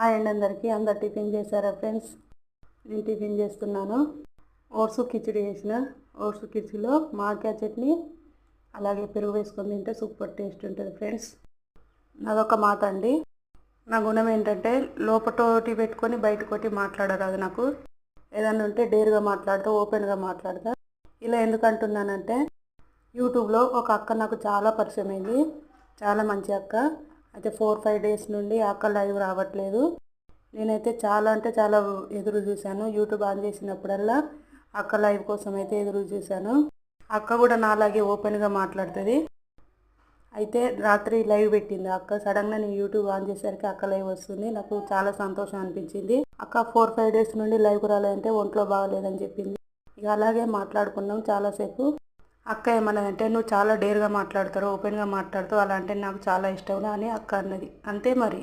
Hi అండి అందరికీ. అందరు టిఫిన్ చేశారా ఫ్రెండ్స్? నేను టిఫిన్ చేస్తున్నాను. ఓట్స్ కిచిడి చేసిన. ఓట్స్ కిచిడిలో మామిడికాయ చట్నీ అలాగే పెరుగు వేసుకొని తింటే సూపర్ టేస్ట్ ఉంటుంది ఫ్రెండ్స్. నాదొక మాట అండి, నా గుణం ఏంటంటే లోపటోటి పెట్టుకొని బయటకోటి మాట్లాడరాదు. నాకు ఏదన్నా ఉంటే డేర్గా మాట్లాడతా, ఓపెన్గా మాట్లాడతా. ఇలా ఎందుకు అంటున్నానంటే యూట్యూబ్లో ఒక అక్క నాకు చాలా పరిచయం అయింది, చాలా మంచి అక్క. అయితే 4-5 డేస్ నుండి అక్క లైవ్ రావట్లేదు. నేనైతే చాలా ఎదురు చూశాను. యూట్యూబ్ ఆన్ చేసినప్పుడల్లా అక్క లైవ్ కోసం అయితే ఎదురు చూశాను. అక్క కూడా నాలాగే ఓపెన్గా మాట్లాడుతుంది. అయితే రాత్రి లైవ్ పెట్టింది అక్క. సడన్గా నేను యూట్యూబ్ ఆన్ చేసేసరికి అక్క లైవ్ వస్తుంది. నాకు చాలా సంతోషం అనిపించింది. అక్క 4-5 డేస్ నుండి లైవ్కి రాలేదంటే ఒంట్లో బాగలేదని చెప్పింది. ఇక అలాగే మాట్లాడుకున్నాం చాలాసేపు. అక్క ఏమన్నదంటే, నువ్వు చాలా డేర్గా మాట్లాడతావు, ఓపెన్గా మాట్లాడుతావు, అలా అంటే నాకు చాలా ఇష్టం అని అక్క అన్నది. అంతే మరి.